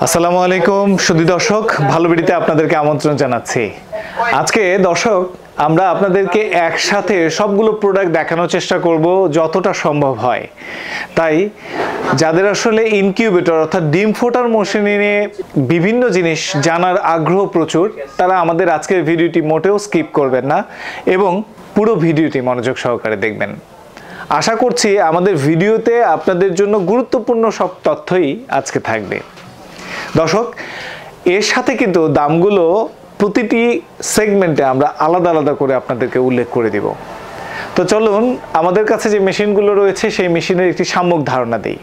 আসসালামু আলাইকুম সুধী দর্শক, ভালো ভিডিওতে আপনাদেরকে আমন্ত্রণ জানাচ্ছি। আজকে দর্শক আমরা আপনাদেরকে একসাথে সবগুলো প্রোডাক্ট দেখানোর চেষ্টা করব যতটা সম্ভব হয়। তাই যাদের আসলে ইনকিউবেটর অর্থাৎ ডিম ফোটার মেশিন নিয়ে বিভিন্ন জিনিস জানার আগ্রহ প্রচুর, তারা আমাদের আজকের ভিডিওটি মোটেও স্কিপ করবেন না এবং পুরো ভিডিওটি মনোযোগ সহকারে দেখবেন। আশা করছি আমাদের ভিডিওতে আপনাদের জন্য গুরুত্বপূর্ণ সব তথ্যই আজকে থাকবে। দর্শক, এর সাথে কিন্তু দামগুলো প্রতিটি সেগমেন্টে আমরা আলাদা আলাদা করে আপনাদেরকে উল্লেখ করে দিব। তো চলুন আমাদের কাছে যে মেশিনগুলো রয়েছে সেই মেশিনের একটি সাম্যক ধারণা দিই।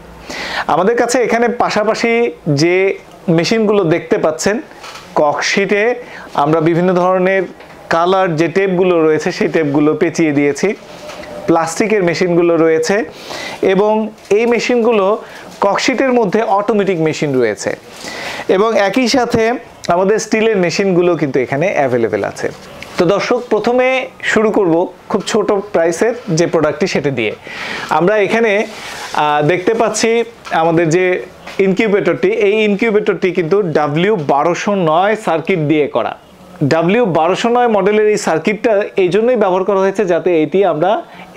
আমাদের কাছে এখানে পাশাপাশি যে মেশিনগুলো দেখতে পাচ্ছেন, ককশিটে আমরা বিভিন্ন ধরনের কালার যে টেপগুলো রয়েছে সেই টেপগুলো পেঁচিয়ে দিয়েছি। প্লাস্টিকের মেশিনগুলো রয়েছে এবং এই মেশিনগুলো ককশিটের মধ্যে অটোমেটিক মেশিন রয়েছে এবং একই সাথে আমাদের স্টিলের মেশিনগুলো কিন্তু এখানে অ্যাভেলেবেল আছে। তো দর্শক, প্রথমে শুরু করব খুব ছোট প্রাইসের যে প্রোডাক্টটি সেটা দিয়ে। আমরা এখানে দেখতে পাচ্ছি আমাদের যে ইনকিউবেটরটি, এই ইনকিউবেটরটি কিন্তু W1209 সার্কিট দিয়ে করা। W1209 মডেলের এই সার্কিটটা এই জন্যই ব্যবহার করা হয়েছে যাতে এটি আমরা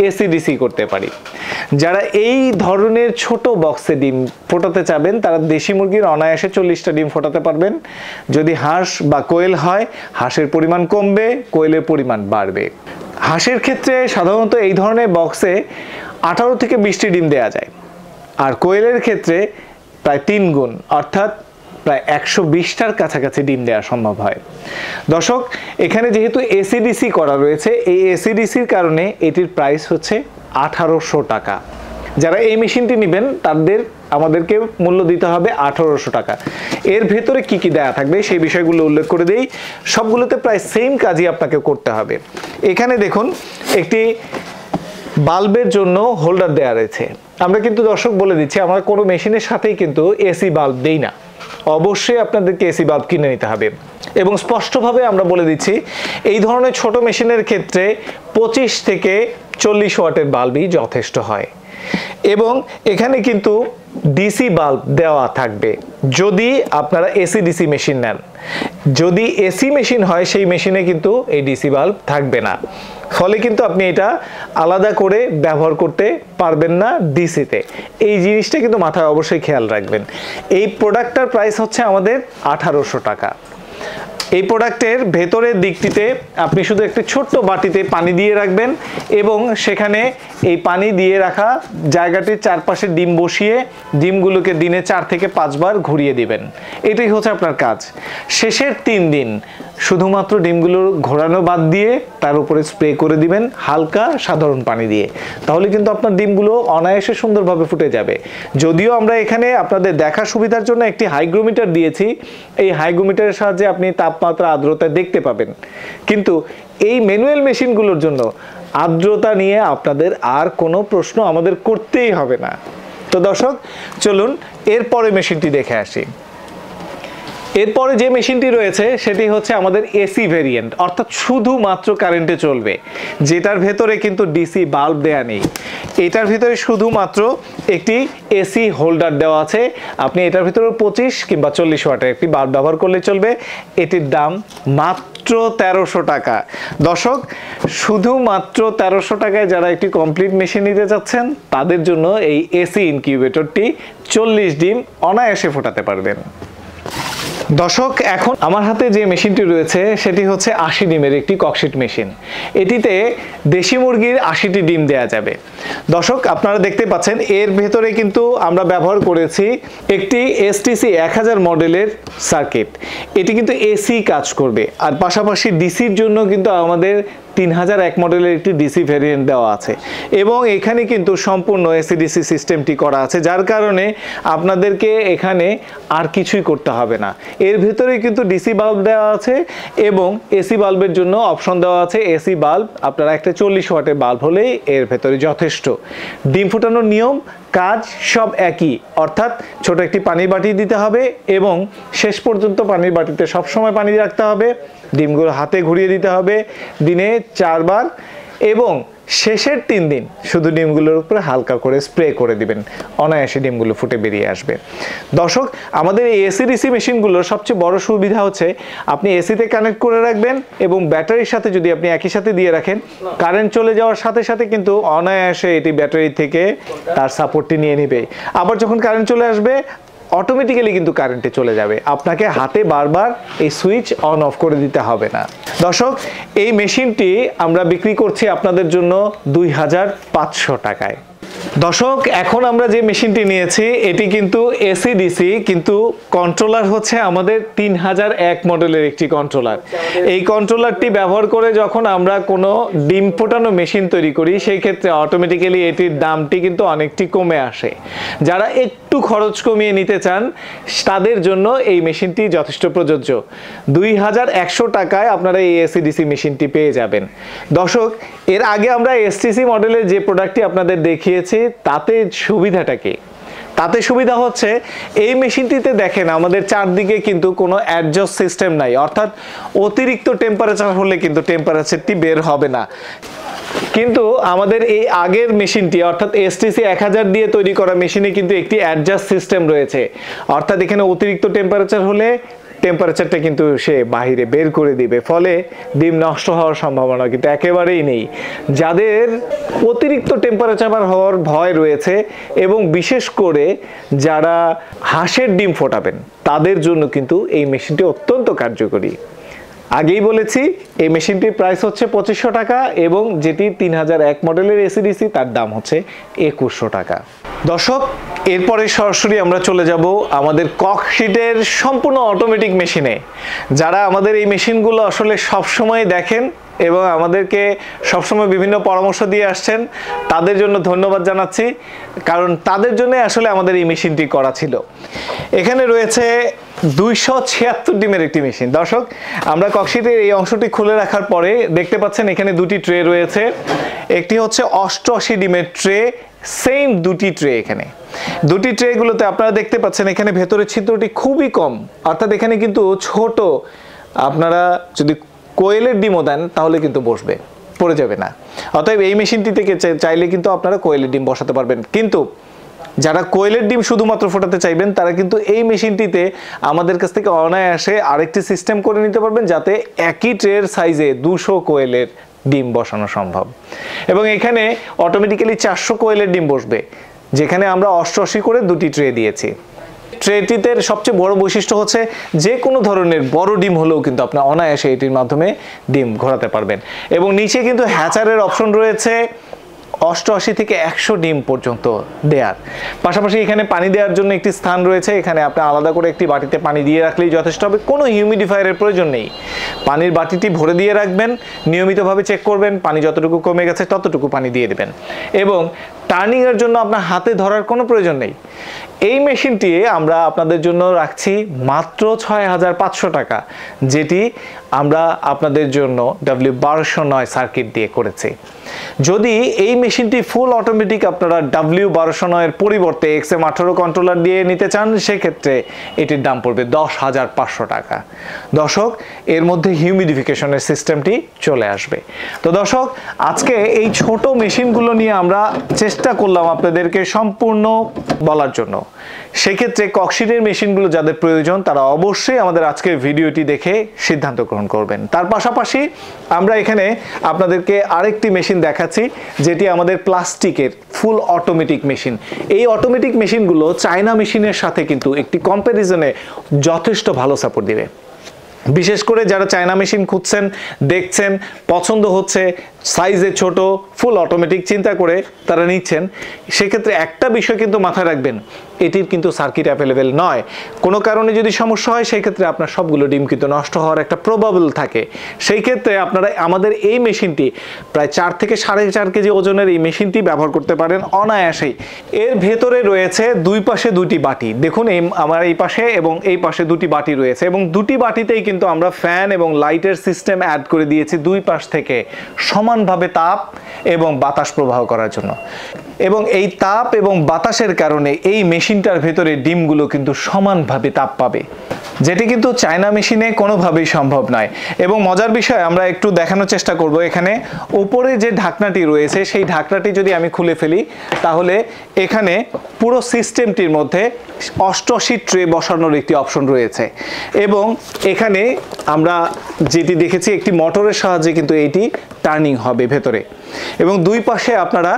এসিডিসি করতে পারি। যারা এই ধরনের ছোট বক্সে ডিম ফোটাতে চাবেন তারা দেশি মুরগির অনায়াসে 40টা ডিম ফোটাতে পারবেন। যদি হাঁস বা কোয়েল হয়, হাঁসের পরিমাণ কমবে, কোয়েলের পরিমাণ বাড়বে। হাঁসের ক্ষেত্রে সাধারণত এই ধরনের বক্সে 18 থেকে 20টি ডিম দেওয়া যায়, আর কোয়েলের ক্ষেত্রে প্রায় 3 গুণ অর্থাৎ প্রায় 120টার কাছাকাছি ডিম দেওয়া সম্ভব হয়। দর্শক, এখানে যেহেতু এসিডিসি করা রয়েছে, এই এসিডিসির কারণে এটির প্রাইস হচ্ছে 1800 টাকা। যারা এই মেশিনটি নেবেন তাদের আমাদেরকে মূল্য দিতে হবে 1800 টাকা। এর ভেতরে কি কি দেয়া থাকবে সেই বিষয়গুলো উল্লেখ করে দেই। সবগুলোতে প্রায় সেম কাজই আপনাকে করতে হবে। এখানে দেখুন একটি বাল্বের জন্য হোল্ডার দেয়া রয়েছে। আমরা কিন্তু দর্শক বলে দিচ্ছি, আমরা কোনো মেশিনের সাথেই কিন্তু এসি বাল্ব দেই না। অবশ্যই আপনাদেরকে এসি বাল্ব কিনে নিতে হবে এবং স্পষ্টভাবে আমরা বলে দিচ্ছি এই ধরনের ছোট মেশিনের ক্ষেত্রে 25 থেকে 40 ওয়াটের বাল্বই যথেষ্ট হয় এবং এখানে কিন্তু ডিসি বাল্ব দেওয়া থাকবে যদি আপনারা এসি ডিসি মেশিন নেন। যদি এসি মেশিন হয় সেই মেশিনে কিন্তু এই ডিসি বাল্ব থাকবে না, ফলে কিন্তু আপনি এটা আলাদা করে ব্যবহার করতে পারবেন না ডিসিতে। এই জিনিসটা কিন্তু মাথায় অবশ্যই খেয়াল রাখবেন। এই প্রোডাক্টটার প্রাইস হচ্ছে আমাদের 1800 টাকা। এই প্রোডাক্টের ভেতরের দিকটিতে আপনি শুধু একটি ছোট্ট বাটিতে পানি দিয়ে রাখবেন এবং সেখানে এই পানি দিয়ে রাখা জায়গাটির চারপাশে ডিম বসিয়ে ডিমগুলোকে দিনে 4 থেকে 5 বার ঘুরিয়ে দিবেন। এটাই হচ্ছে আপনার কাজ। শেষের 3 দিন শুধুমাত্র ডিমগুলো ঘোরানো বাদ দিয়ে তার উপরে স্প্রে করে দিবেন হালকা সাধারণ পানি দিয়ে, তাহলে কিন্তু আপনার ডিমগুলো অনায়াসে সুন্দরভাবে ফুটে যাবে। যদিও আমরা এখানে আপনাদের দেখার সুবিধার জন্য একটি হাইগ্রোমিটার দিয়েছি, এই হাইগ্রোমিটারের সাহায্যে আপনি তাপমাত্রা আর্দ্রতা দেখতে পাবেন, কিন্তু এই ম্যানুয়াল মেশিনগুলোর জন্য আর্দ্রতা নিয়ে আপনাদের আর কোনো প্রশ্ন আমাদের করতেই হবে না। তো দর্শক, চলুন এরপরে মেশিনটি দেখে আসি। এরপরে যে মেশিনটি রয়েছে সেটি হচ্ছে আমাদের এসি ভেরিয়েন্ট, অর্থাৎ শুধুমাত্র কারেন্টে চলবে, যেটার ভেতরে কিন্তু ডিসি বাল্ব দেয়া নেই। এটার ভিতরে শুধুমাত্র একটি এসি হোল্ডার দেওয়া আছে। আপনি এটার ভিতরে 25 কিংবা 40 ওয়াটের একটি বাল্ব ব্যবহার করলে চলবে। এটির দাম মাত্র 1300 টাকা। দর্শক, শুধুমাত্র 1300 টাকায় যারা একটি কমপ্লিট মেশিন নিতে চাচ্ছেন তাদের জন্য এই এসি ইনকিউবেটরটি 40 ডিম অনায়াসে ফোটাতে পারবেন। দর্শক, এখন আমার হাতে যে মেশিনটি রয়েছে সেটি হচ্ছে 80 ডিমের একটি ককশিট মেশিন। এটিতে দেশি মুরগির 80টি ডিম দেয়া যাবে। দর্শক, আপনারা দেখতে পাচ্ছেন এর ভেতরে কিন্তু আমরা ব্যবহার করেছি একটি এসটিসি 1000 মডেলের সার্কিট। এটি কিন্তু এসি কাজ করবে, আর পাশাপাশি ডিসির জন্য কিন্তু আমাদের 3001 মডেলের একটি ডিসি ভেরিয়েন্ট দেওয়া আছে এবং এখানে কিন্তু সম্পূর্ণ এসিডিসি সিস্টেমটি করা আছে, যার কারণে আপনাদেরকে এখানে আর কিছুই করতে হবে না। এর ভিতরে কিন্তু ডিসি বাল্ব দেওয়া আছে এবং এসি বাল্বের জন্য অপশন দেওয়া আছে এসি বাল্ব। আপনারা একটা 40 ওয়াটের বাল্ব হলেই এর ভেতরে যথেষ্ট। ডিম ফোটানোর নিয়ম কাজ সব একই, অর্থাৎ ছোট একটি পানির বাটি দিতে হবে এবং শেষ পর্যন্ত পানির বাটিতে সবসময় পানি রাখতে হবে। ডিমগুলো হাতে ঘুরিয়ে দিতে হবে দিনে 4 বার এবং শেষের 3 দিন শুধু ডিমগুলোর উপরে হালকা করে স্প্রে করে দিবেন, অনায়াসে ডিমগুলো ফুটে বেরিয়ে আসবে। দর্শক, আমাদের এই এসি ডিসি মেশিনগুলোর সবচেয়ে বড় সুবিধা হচ্ছে আপনি এসিতে কানেক্ট করে রাখবেন এবং ব্যাটারির সাথে যদি আপনি একই সাথে দিয়ে রাখেন, কারেন্ট চলে যাওয়ার সাথে সাথে কিন্তু অনায়াসে এটি ব্যাটারি থেকে তার সাপোর্টটি নিয়ে নেবে। আবার যখন কারেন্ট চলে আসবে অটোমেটিক্যালি কিন্তু কারেন্টে চলে যাবে, আপনাকে হাতে বারবার এই সুইচ অন অফ করে দিতে হবে না। দর্শক, এই মেশিনটি আমরা বিক্রি করছি আপনাদের জন্য 2500 টাকায়। দর্শক, এখন আমরা যে মেশিনটি নিয়েছি এটি কিন্তু এসি ডিসি, কিন্তু কন্ট্রোলার হচ্ছে আমাদের 3001 মডেলের একটি কন্ট্রোলার। এই কন্ট্রোলারটি ব্যবহার করে যখন আমরা কোনো ডিম ফোটানো মেশিন তৈরি করি সেই ক্ষেত্রে অটোমেটিক্যালি এটির দামটি কিন্তু অনেকটি কমে আসে। যারা একটু খরচ কমিয়ে নিতে চান তাদের জন্য এই মেশিনটি যথেষ্ট প্রযোজ্য। 2100 টাকায় আপনারা এই এসি ডিসি মেশিনটি পেয়ে যাবেন। দর্শক, এর আগে আমরা এসটিসি মডেলের যে প্রোডাক্টটি আপনাদের দেখিয়েছি তাতে সুবিধাটা কি? তাতে সুবিধা হচ্ছে এই মেশিনটিতে দেখেন আমাদের চারদিকে কিন্তু কোনো অ্যাডজাস্ট সিস্টেম নাই, অর্থাৎ অতিরিক্ত টেম্পারেচার হলে কিন্তু টেম্পারেচারটি বের হবে না। কিন্তু আমাদের এই আগের মেশিনটি অর্থাৎ এসটিসি 1000 দিয়ে তৈরি করা মেশিনে কিন্তু একটি অ্যাডজাস্ট সিস্টেম রয়েছে, অর্থাৎ এখানে অতিরিক্ত টেম্পারেচার হলে টেম্পারেচারটা কিন্তু সে বাহিরে বের করে দিবে, ফলে ডিম নষ্ট হওয়ার সম্ভাবনা কিন্তু একেবারেই নেই। যাদের অতিরিক্ত টেম্পারেচার হওয়ার ভয় রয়েছে এবং বিশেষ করে যারা হাঁসের ডিম ফোটাবেন তাদের জন্য কিন্তু এই মেশিনটি অত্যন্ত কার্যকরী। আগেই বলেছি এই মেশিনটির প্রাইস হচ্ছে 2500 টাকা এবং যেটি 3001 মডেলের এসিডিসি তার দাম হচ্ছে 2100 টাকা। দর্শক, এরপরে সরাসরি আমরা চলে যাব আমাদের ককশিটের সম্পূর্ণ অটোমেটিক মেশিনে। যারা আমাদের এই মেশিনগুলো আসলে সবসময় দেখেন এবং আমাদেরকে সবসময় বিভিন্ন পরামর্শ দিয়ে আসছেন তাদের জন্য ধন্যবাদ জানাচ্ছি, কারণ তাদের জন্য আসলে আমাদের এই মেশিনটি করা ছিল। এখানে রয়েছে 276 ডিমের একটি মেশিন। দর্শক, আমরা ককশিটের এই অংশটি খুলে রাখার পরে দেখতে পাচ্ছেন এখানে দুটি ট্রে রয়েছে। একটি হচ্ছে 88 ডিমের ট্রে, সেম দুটি ট্রে। এখানে দুটি ট্রেগুলোতে আপনারা দেখতে পাচ্ছেন এখানে ভেতরের ছিদ্রটি খুবই কম, অর্থাৎ এখানে কিন্তু ছোট, আপনারা যদি কোয়েলের ডিমও দেন তাহলে কিন্তু বসবে, পড়ে যাবে না। অতএব এই মেশিনটি থেকে চাইলে কিন্তু আপনারা কোয়েলের ডিম বসাতে পারবেন। কিন্তু যারা কোয়েলের ডিম শুধুমাত্র ফোটাতে চাইবেন তারা কিন্তু এই মেশিনটিতে আমাদের কাছ থেকে অনায়াসে আরেকটি সিস্টেম করে নিতে পারবেন, যাতে একই ট্রের সাইজে 200 কোয়েলের ডিম বসানো সম্ভব। এবং এখানে অটোমেটিক্যালি 400 কোয়েলের ডিম বসবে, যেখানে আমরা 88 করে দুটি ট্রে দিয়েছি। ট্রেটিতে সবচেয়ে বড় বৈশিষ্ট্য হচ্ছে যে কোনো ধরনের বড় ডিম হলেও কিন্তু আপনি অনায়াসে এটির মাধ্যমে ডিম ঘোরাতে পারবেন। এবং নিচে কিন্তু হ্যাচারের অপশন রয়েছে 88 থেকে 100 ডিম পর্যন্ত দেয়ার। পাশাপাশি এখানে পানি দেওয়ার জন্য একটি স্থান রয়েছে, এখানে আপনি আলাদা করে একটি বাটিতে পানি দিয়ে রাখলেই যথেষ্ট হবে, কোনো হিউমিডিফায়ারের প্রয়োজন নেই। পানির বাটিটি ভরে দিয়ে রাখবেন, নিয়মিতভাবে চেক করবেন, পানি যতটুকু কমে গেছে ততটুকু পানি দিয়ে দেবেন। এবং টার্নিংয়ের জন্য আপনার হাতে ধরার কোনো প্রয়োজন নেই। এই মেশিনটি আমরা আপনাদের জন্য রাখছি মাত্র 6500 টাকা, যেটি আমরা আপনাদের জন্য W1209 সার্কিট দিয়ে করেছি। যদি এই মেশিনটি ফুল অটোমেটিক আপনারা W1209 এর পরিবর্তে XM18 কন্ট্রোলার দিয়ে নিতে চান, সেক্ষেত্রে এটির দাম পড়বে 10,500 টাকা। দর্শক, এর মধ্যে হিউমিডিফিকেশনের সিস্টেমটি চলে আসবে। তো দর্শক, আজকে এই ছোট মেশিনগুলো নিয়ে আমরা চেষ্টা করলাম আপনাদেরকে সম্পূর্ণ বলার জন্য। সেক্ষেত্রে ককশিটের মেশিনগুলো যাদের প্রয়োজন তারা অবশ্যই আমাদের আজকের ভিডিওটি দেখে সিদ্ধান্ত গ্রহণ করবেন। তার পাশাপাশি আমরা এখানে আপনাদেরকে আরেকটি মেশিন দেখাচ্ছি, যেটি আমাদের প্লাস্টিকের ফুল অটোমেটিক মেশিন। এই অটোমেটিক মেশিনগুলো চায়না মেশিনের সাথে কিন্তু একটি কম্প্যারিজনে যথেষ্ট ভালো সাপোর্ট দিবে। বিশেষ করে যারা চায়না মেশিন খুঁজছেন, দেখছেন, পছন্দ হচ্ছে, সাইজে ছোট, ফুল অটোমেটিক চিন্তা করে তারা নিচ্ছেন, সেক্ষেত্রে একটা বিষয় কিন্তু মাথায় রাখবেন, এটির কিন্তু সার্কিট অ্যাভেলেবেল নয়। কোনো কারণে যদি সমস্যা হয় সেই ক্ষেত্রে আপনার সবগুলো ডিম কিন্তু নষ্ট হওয়ার একটা প্রবাবল থাকে। সেই ক্ষেত্রে আপনারা আমাদের এই মেশিনটি প্রায় 4 থেকে 4.5 কেজি ওজনের এই মেশিনটি ব্যবহার করতে পারেন অনায়াসেই। এর ভেতরে রয়েছে দুই পাশে দুটি বাটি, দেখুন আমার এই পাশে এবং এই পাশে দুটি বাটি রয়েছে, এবং দুটি বাটিতেই কিন্তু আমরা ফ্যান এবং লাইটের সিস্টেম অ্যাড করে দিয়েছি দুই পাশ থেকে সমানভাবে তাপ এবং বাতাস প্রবাহ করার জন্য। এবং এই তাপ এবং বাতাসের কারণে এই মেশিনটার ভেতরে ডিমগুলো কিন্তু সমানভাবে তাপ পাবে। যেটি কিন্তু চায়না মেশিনে কোনোভাবেই সম্ভব নয়। এবং মজার বিষয় আমরা একটু দেখানোর চেষ্টা করব, এখানে উপরে যে ঢাকনাটি রয়েছে সেই ঢাকনাটি যদি আমি খুলে ফেলি তাহলে এখানে পুরো সিস্টেমটির মধ্যে 88 ট্রে বসানোর একটি অপশন রয়েছে। এবং এখানে আমরা যেটি দেখেছি একটি মোটরের সাহায্যে কিন্তু এটি টার্নিং হবে ভেতরে। এবং দুই পাশে আপনারা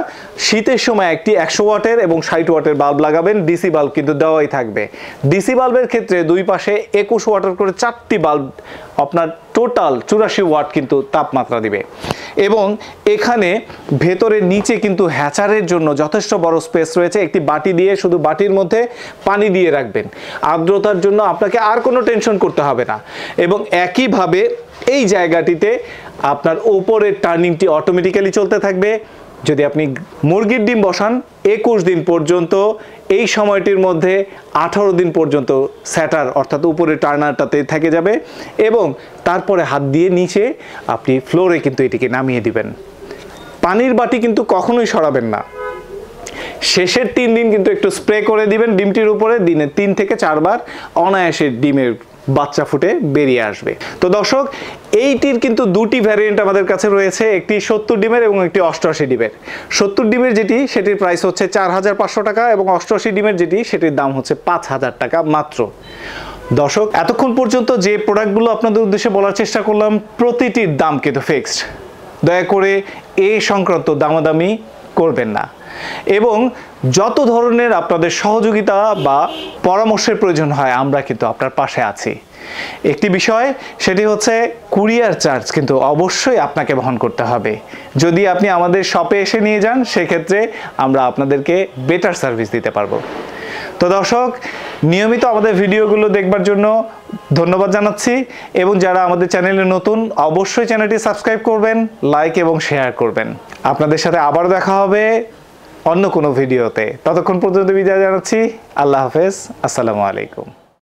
শীতের সময় একটি 100 ওয়াটের এবং 60 ওয়াটের বাল্ব লাগাবেন, ডিসি বাল্ব কিন্তু দেওয়াই থাকবে। ডিসি বাল্বের ক্ষেত্রে দুই পাশে 21 ওয়াটের করে 4টি বাল্ব আপনার টোটাল 84 ওয়াট কিন্তু তাপমাত্রা দিবে। এবং এখানে ভেতরে নিচে কিন্তু হ্যাচারের জন্য যথেষ্ট বড় স্পেস রয়েছে। একটি বাটি দিয়ে শুধু বাটির মধ্যে পানি দিয়ে রাখবেন, আর্দ্রতার জন্য আপনাকে আর কোনো টেনশন করতে হবে না। এবং একইভাবে এই জায়গাটিতে আপনার উপরের টার্নিংটি অটোমেটিক্যালি চলতে থাকবে। যদি আপনি মুরগির ডিম বসান 21 দিন পর্যন্ত, এই সময়টির মধ্যে 18 দিন পর্যন্ত স্যাটার অর্থাৎ উপরে টার্নারটাতে থেকে যাবে। এবং তারপরে হাত দিয়ে নিচে আপনি ফ্লোরে কিন্তু এটিকে নামিয়ে দিবেন। পানির বাটি কিন্তু কখনোই সরাবেন না। শেষের 3 দিন কিন্তু একটু স্প্রে করে দিবেন ডিমটির উপরে, দিনে 3 থেকে 4 বার অনায়াসে ডিমের বাচ্চা ফুটে বেরিয়ে আসবে। তো দর্শক, এইটির কিন্তু দুটি ভ্যারিয়েন্ট আমাদের কাছে রয়েছে, একটি 70 ডিমের এবং একটি 88 ডিমের। 70 ডিমের যেটি সেটির প্রাইস হচ্ছে 4500 টাকা এবং 88 ডিমের যেটি সেটির দাম হচ্ছে 5000 টাকা মাত্র। দর্শক, এতক্ষণ পর্যন্ত যে প্রোডাক্টগুলো আপনাদের উদ্দেশ্যে বলার চেষ্টা করলাম প্রতিটির দাম কিন্তু ফিক্সড। দয়া করে এই সংক্রান্ত দামাদামি করবেন না। এবং যত ধরনের আপনাদের সহযোগিতা বা পরামর্শের প্রয়োজন হয় আমরা কিন্তু আপনার পাশে আছি। একটি বিষয়, সেটি হচ্ছে কুরিয়ার চার্জ কিন্তু অবশ্যই আপনাকে বহন করতে হবে। যদি আপনি আমাদের শপে এসে নিয়ে যান সেক্ষেত্রে আমরা আপনাদেরকে বেটার সার্ভিস দিতে পারবো। তো দর্শক, নিয়মিত আমাদের ভিডিওগুলো দেখবার জন্য ধন্যবাদ জানাচ্ছি। এবং যারা আমাদের চ্যানেলে নতুন অবশ্যই চ্যানেলটি সাবস্ক্রাইব করবেন, লাইক এবং শেয়ার করবেন। আপনাদের সাথে আবার দেখা হবে অন্য কোনো ভিডিওতে। ততক্ষণ পর্যন্ত বিদায় জানাচ্ছি। আল্লাহ হাফেজ, আসসালামু আলাইকুম।